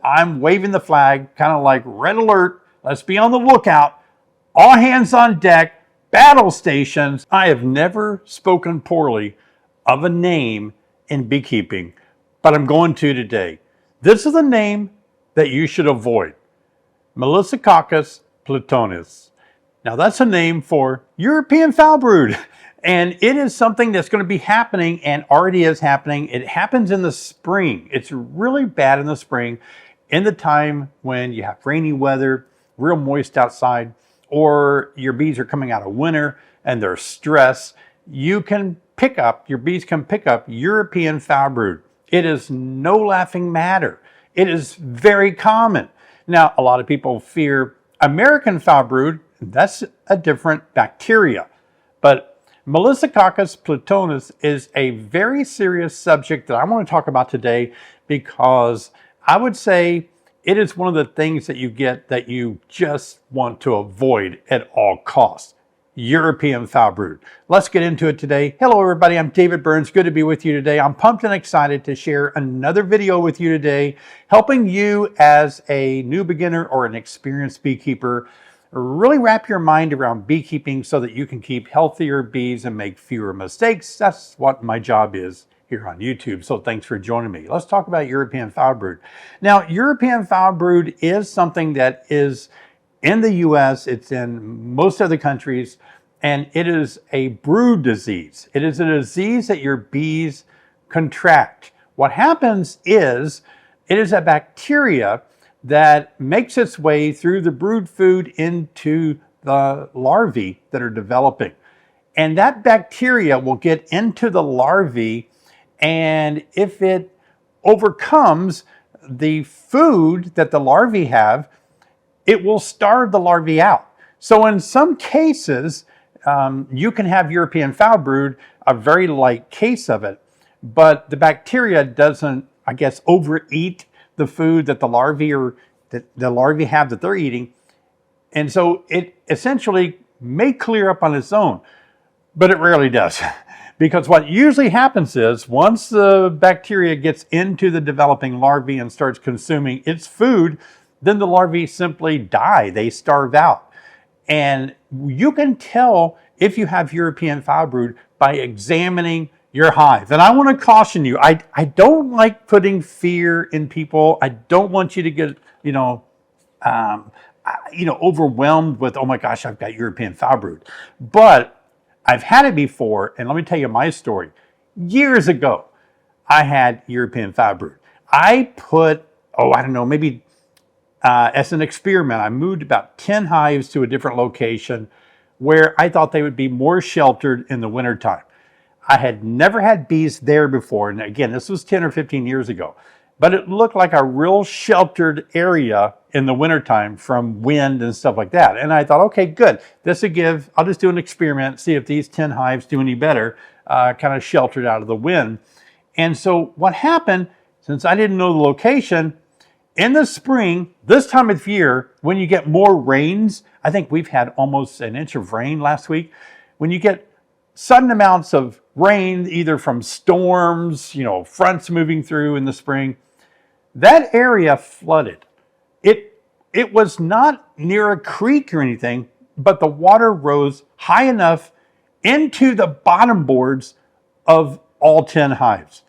I'm waving the flag, kind of like red alert. Let's be on the lookout. All hands on deck, battle stations. I have never spoken poorly of a name in beekeeping, but I'm going to today. This is a name that you should avoid. Melissococcus plutonus. Now that's a name for European foulbrood. And it is something that's going to be happening and already is happening. It happens in the spring. It's really bad in the spring, in the time when you have rainy weather, real moist outside, or your bees are coming out of winter and they're stressed. Your bees can pick up European foulbrood. It is no laughing matter. It is very common. Now, a lot of people fear American foulbrood. That's a different bacteria. But Melissococcus plutonus is a very serious subject that I want to talk about today, because I would say it is one of the things that you get that you just want to avoid at all costs. European foulbrood. Let's get into it today. Hello everybody, I'm David Burns. Good to be with you today. I'm pumped and excited to share another video with you today, helping you as a new beginner or an experienced beekeeper really wrap your mind around beekeeping so that you can keep healthier bees and make fewer mistakes. That's what my job is here on YouTube. So thanks for joining me. Let's talk about European foulbrood. Now, European foulbrood is something that is in the US, it's in most other countries, and it is a brood disease. It is a disease that your bees contract. What happens is, it is a bacteria that makes its way through the brood food into the larvae that are developing. And that bacteria will get into the larvae, and if it overcomes the food that the larvae have, it will starve the larvae out. So in some cases, you can have European foulbrood, a very light case of it, but the bacteria doesn't, I guess, overeat the food that the larvae have that they're eating. And so it essentially may clear up on its own, but it rarely does. Because what usually happens is, once the bacteria gets into the developing larvae and starts consuming its food, then the larvae simply die. They starve out. And you can tell if you have European foulbrood by examining your hive. And I want to caution you, I don't like putting fear in people. I don't want you to get, overwhelmed with, oh my gosh, I've got European foulbrood. But I've had it before, and let me tell you my story. Years ago, I had European foulbrood. I put, maybe as an experiment, I moved about 10 hives to a different location where I thought they would be more sheltered in the wintertime. I had never had bees there before. And again, this was 10 or 15 years ago, but it looked like a real sheltered area in the wintertime from wind and stuff like that. And I thought, okay, good. This will give, I'll just do an experiment, see if these 10 hives do any better, kind of sheltered out of the wind. And so what happened, since I didn't know the location, in the spring, this time of year, when you get more rains, I think we've had almost an inch of rain last week. When you get sudden amounts of rain, either from storms, fronts moving through in the spring, that area flooded. It was not near a creek or anything, but the water rose high enough into the bottom boards of all 10 hives.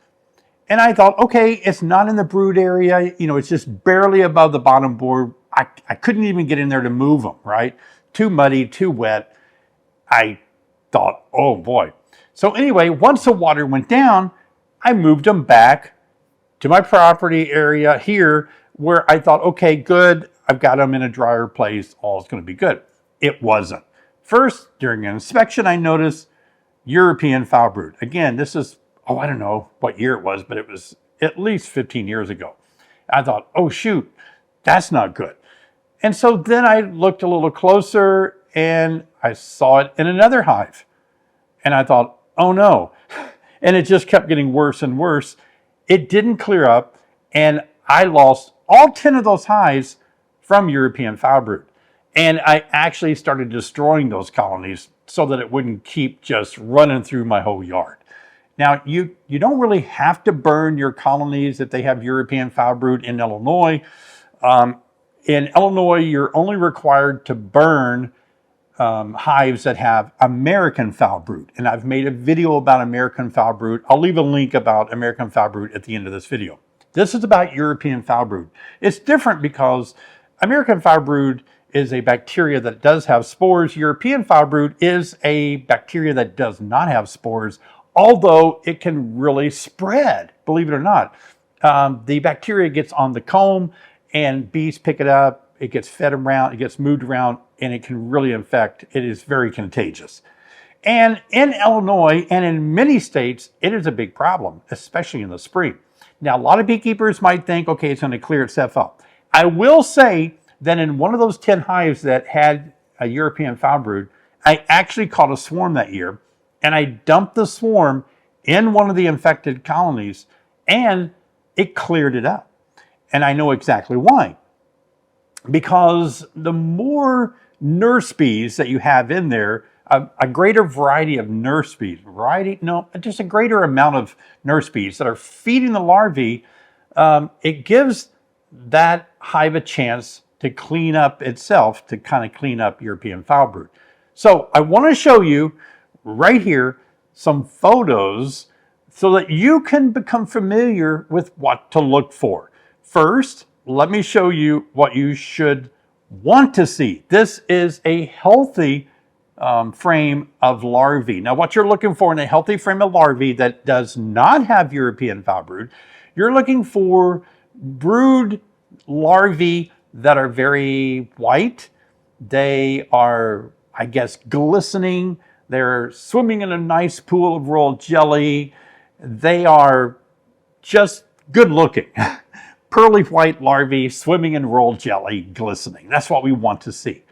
And I thought, okay, it's not in the brood area. It's just barely above the bottom board. I couldn't even get in there to move them, right? Too muddy, too wet. I thought, oh boy. So anyway, once the water went down, I moved them back to my property area here, where I thought, okay, good. I've got them in a drier place. All's going to be good. It wasn't. First, during an inspection, I noticed European foulbrood. Again, this is, I don't know what year it was, but it was at least 15 years ago. I thought, oh shoot, that's not good. And so then I looked a little closer and I saw it in another hive. And I thought, oh no. And it just kept getting worse and worse. It didn't clear up, and I lost all 10 of those hives from European foulbrood. And I actually started destroying those colonies so that it wouldn't keep just running through my whole yard. Now, you don't really have to burn your colonies if they have European foul brood in Illinois. In Illinois, you're only required to burn hives that have American foul brood. And I've made a video about American foul brood. I'll leave a link about American foul brood at the end of this video. This is about European foul brood. It's different because American foul brood is a bacteria that does have spores. European foul brood is a bacteria that does not have spores, although it can really spread, believe it or not. The bacteria gets on the comb and bees pick it up, it gets fed around, it gets moved around, and it can really infect. It is very contagious. And in Illinois and in many states, it is a big problem, especially in the spring. Now, a lot of beekeepers might think, okay, it's going to clear itself up. I will say that in one of those 10 hives that had a European foul brood, I actually caught a swarm that year, and I dumped the swarm in one of the infected colonies, and it cleared it up. And I know exactly why. Because the more nurse bees that you have in there, a greater variety of nurse bees, just a greater amount of nurse bees that are feeding the larvae, it gives that hive a chance to clean up itself, to kind of clean up European foul brood. So I want to show you right here some photos so that you can become familiar with what to look for. First, let me show you what you should want to see. This is a healthy frame of larvae. Now, what you're looking for in a healthy frame of larvae that does not have European foul brood, you're looking for brood larvae that are very white. They are, I guess, glistening. They're swimming in a nice pool of royal jelly. They are just good looking. Pearly white larvae swimming in royal jelly, glistening. That's what we want to see.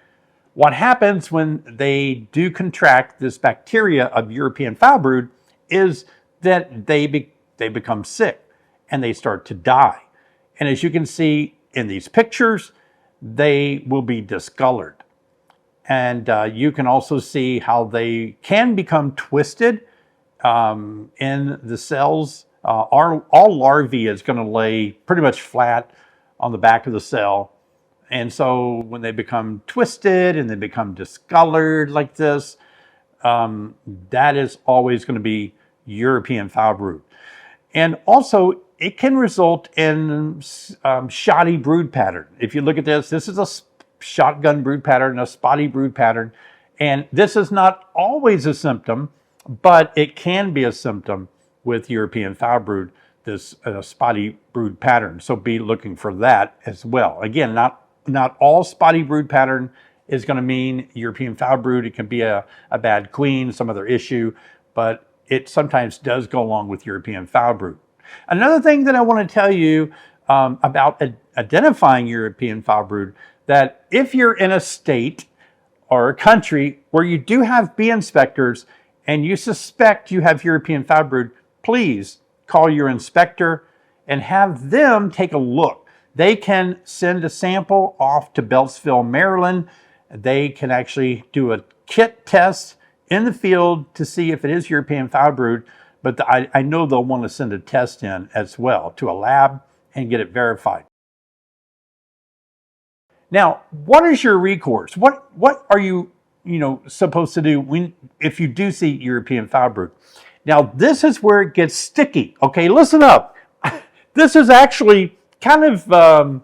What happens when they do contract this bacteria of European foul brood is that they become sick and they start to die. And as you can see in these pictures, they will be discolored. And you can also see how they can become twisted in the cells. All larvae is going to lay pretty much flat on the back of the cell. And so when they become twisted and they become discolored like this, that is always going to be European foul brood. And also it can result in shoddy brood pattern. If you look at this, this is a shotgun brood pattern, a spotty brood pattern. And this is not always a symptom, but it can be a symptom with European foul brood, this spotty brood pattern. So be looking for that as well. Again, not all spotty brood pattern is going to mean European foul brood. It can be a bad queen, some other issue, but it sometimes does go along with European foul brood. Another thing that I want to tell you about identifying European foul brood, that if you're in a state or a country where you do have bee inspectors and you suspect you have European foul brood, please call your inspector and have them take a look. They can send a sample off to Beltsville, Maryland. They can actually do a kit test in the field to see if it is European foul brood, but I know they'll want to send a test in as well to a lab and get it verified. Now, what is your recourse? What are you supposed to do if you do see European foul brood? Now, this is where it gets sticky. Okay, listen up. This is actually kind of,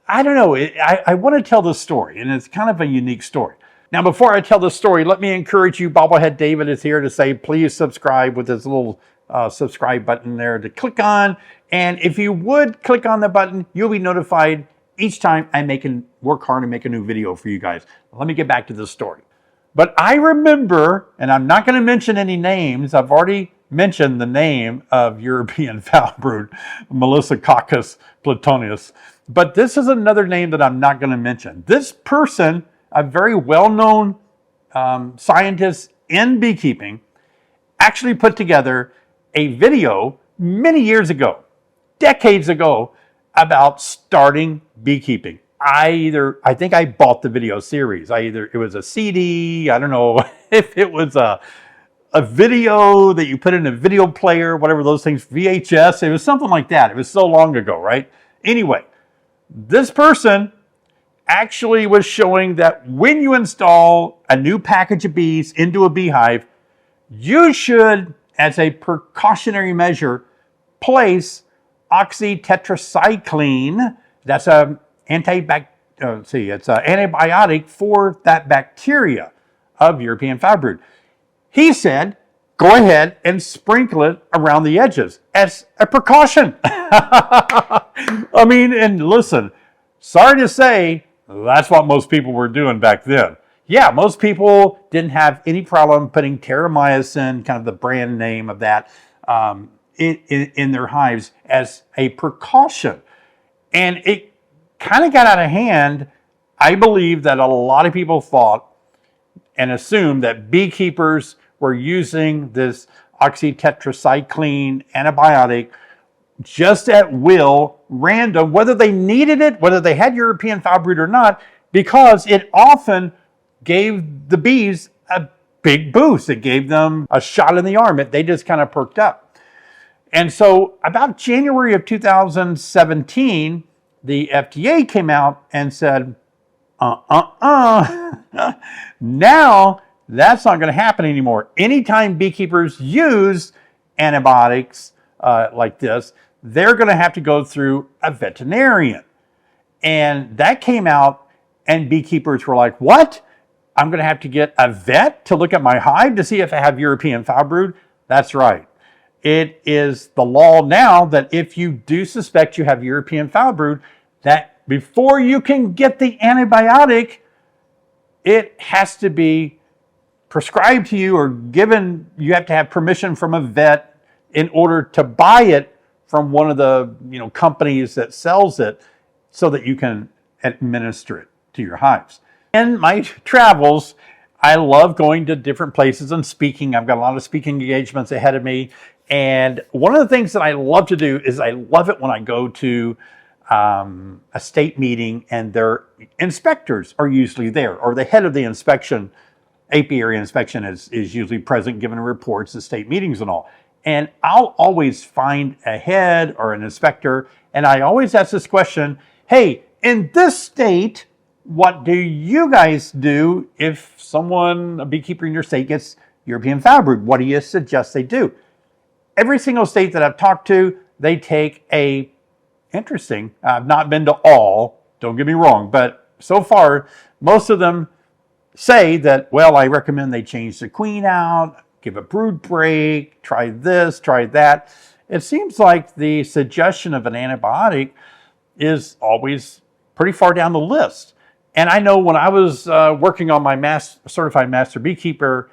I don't know. I want to tell this story, and it's kind of a unique story. Now, before I tell the story, let me encourage you. Bobblehead David is here to say, please subscribe with this little subscribe button there to click on. And if you would click on the button, you'll be notified each time I work hard to make a new video for you guys. Let me get back to this story. But I remember, and I'm not going to mention any names. I've already mentioned the name of European foul brood, Melissococcus plutonius. But this is another name that I'm not going to mention. This person, a very well-known scientist in beekeeping, actually put together a video many years ago, decades ago, about starting beekeeping. I think I bought the video series. It was a CD. I don't know if it was a a video that you put in a video player, whatever those things, VHS. It was something like that. It was so long ago, right? Anyway, this person actually was showing that when you install a new package of bees into a beehive, you should, as a precautionary measure, place oxytetracycline. That's it's an antibiotic for that bacteria of European foulbrood. He said, go ahead and sprinkle it around the edges as a precaution. I mean, and listen, sorry to say, that's what most people were doing back then. Yeah, most people didn't have any problem putting terramycin, kind of the brand name of that, in their hives as a precaution. And it kind of got out of hand. I believe that a lot of people thought and assumed that beekeepers were using this oxytetracycline antibiotic just at will, random, whether they needed it, whether they had European foulbrood or not, because it often gave the bees a big boost. It gave them a shot in the arm. They just kind of perked up. And so about January of 2017, the FDA came out and said, now that's not going to happen anymore. Anytime beekeepers use antibiotics like this, they're going to have to go through a veterinarian. And that came out, and beekeepers were like, what? I'm going to have to get a vet to look at my hive to see if I have European foulbrood? That's right. It is the law now that if you do suspect you have European foulbrood, that before you can get the antibiotic, it has to be prescribed to you or given. You have to have permission from a vet in order to buy it from one of the companies that sells it, so that you can administer it to your hives. In my travels, I love going to different places and speaking. I've got a lot of speaking engagements ahead of me. And one of the things that I love to do is I love it when I go to a state meeting and their inspectors are usually there, or the head of the inspection, apiary inspection is usually present, giving reports at state meetings and all. And I'll always find a head or an inspector, and I always ask this question, hey, in this state, what do you guys do if a beekeeper in your state gets European foulbrood? What do you suggest they do? Every single state that I've talked to, they take I've not been to all, don't get me wrong, but so far, most of them say that, well, I recommend they change the queen out, give a brood break, try this, try that. It seems like the suggestion of an antibiotic is always pretty far down the list. And I know when I was working on my certified master beekeeper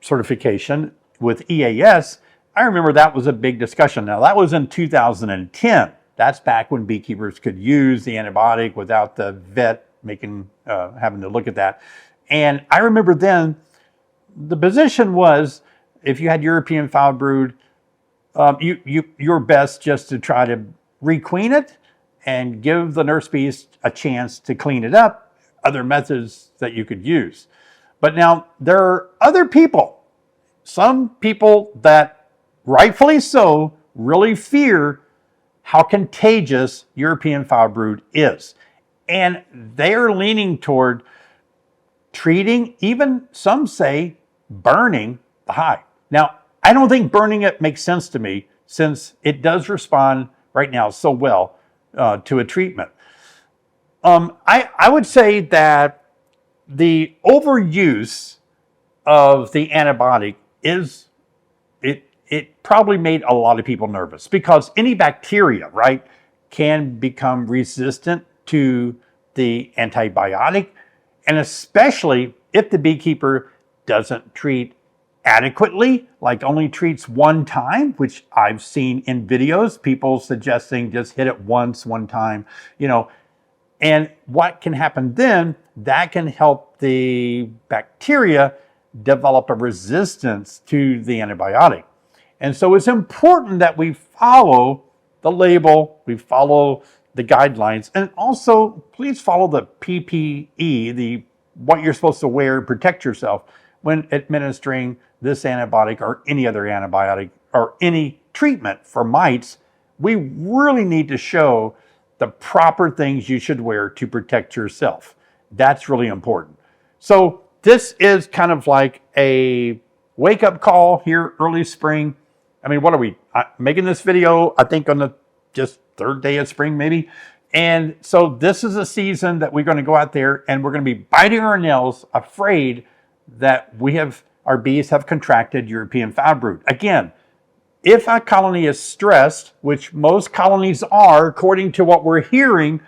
certification with EAS, I remember that was a big discussion. Now, that was in 2010. That's back when beekeepers could use the antibiotic without the vet having to look at that. And I remember then the position was, if you had European foulbrood, your best just to try to requeen it and give the nurse bees a chance to clean it up, other methods that you could use. But now there are other people, some people that rightfully so really fear how contagious European foulbrood is. And they're leaning toward treating, even some say burning the hive. Now, I don't think burning it makes sense to me, since it does respond right now so well to a treatment. I would say that the overuse of the antibiotic it probably made a lot of people nervous, because any bacteria, right, can become resistant to the antibiotic, and especially if the beekeeper doesn't treat adequately, like only treats one time, which I've seen in videos, people suggesting just hit it once, one time, and what can happen then, that can help the bacteria develop a resistance to the antibiotic. And so it's important that we follow the label, we follow the guidelines, and also please follow the PPE, what you're supposed to wear and protect yourself when administering this antibiotic or any other antibiotic or any treatment for mites, we really need to show the proper things you should wear to protect yourself. That's really important. So this is kind of like a wake-up call here early spring. I mean, what are we making this video, I think on the just third day of spring maybe. And so this is a season that we're going to go out there and we're going to be biting our nails, afraid that our bees have contracted European foul brood. Again, if a colony is stressed, which most colonies are, according to what we're hearing,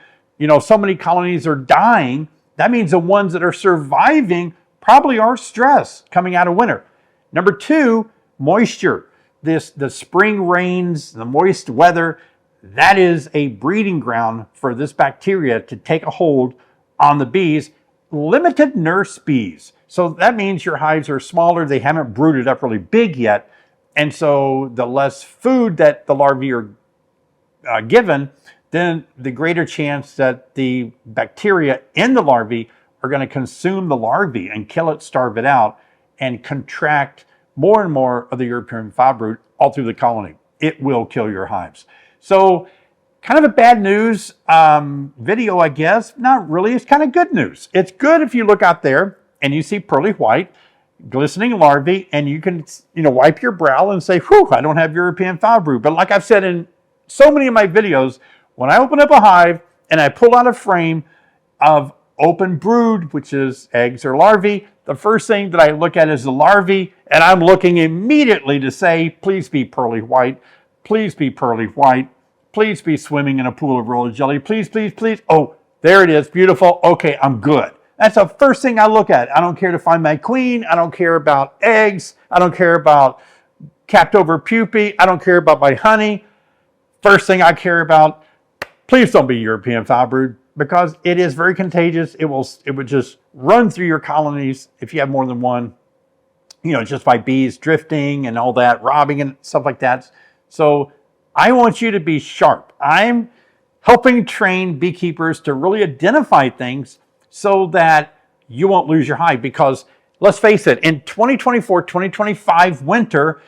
so many colonies are dying. That means the ones that are surviving probably are stressed coming out of winter. Number two, moisture. The spring rains, the moist weather, that is a breeding ground for this bacteria to take a hold on the bees. Limited nurse bees. So that means your hives are smaller. They haven't brooded up really big yet. And so the less food that the larvae are given, then the greater chance that the bacteria in the larvae are going to consume the larvae and kill it, starve it out, and contract more and more of the European foul brood all through the colony. It will kill your hives. So kind of a bad news video, I guess. Not really. It's kind of good news. It's good if you look out there and you see pearly white, glistening larvae, and you can, wipe your brow and say, whew, I don't have European foul brood. But like I've said in so many of my videos, when I open up a hive and I pull out a frame of open brood, which is eggs or larvae, the first thing that I look at is the larvae, and I'm looking immediately to say, please be pearly white, please be pearly white, please be swimming in a pool of royal jelly, please, please, please. Oh, there it is, beautiful. Okay, I'm good. That's the first thing I look at. I don't care to find my queen. I don't care about eggs. I don't care about capped over pupae. I don't care about my honey. First thing I care about, please don't be European foul brood, because it is very contagious. It would just run through your colonies if you have more than one, just by bees drifting and all that, robbing and stuff like that. So I want you to be sharp. I'm helping train beekeepers to really identify things so that you won't lose your hive. Because let's face it, in 2024, 2025 winter,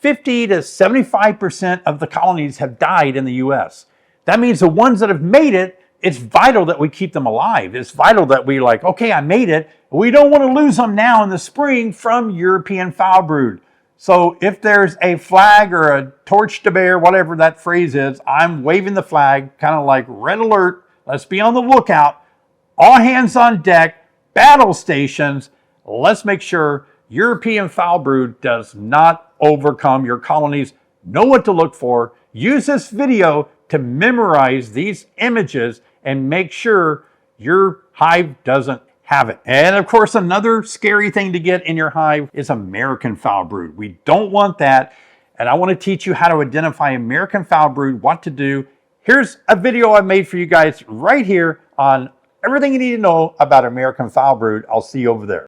50 to 75% of the colonies have died in the US. That means the ones that have made it, it's vital that we keep them alive. It's vital that we okay, I made it. We don't want to lose them now in the spring from European foul brood. So if there's a flag or a torch to bear, whatever that phrase is, I'm waving the flag, kind of like red alert. Let's be on the lookout. All hands on deck, battle stations. Let's make sure European foul brood does not overcome your colonies. Know what to look for. Use this video to memorize these images and make sure your hive doesn't have it. And of course, another scary thing to get in your hive is American foul brood. We don't want that. And I want to teach you how to identify American foul brood, what to do. Here's a video I made for you guys right here on everything you need to know about American foul brood. I'll see you over there.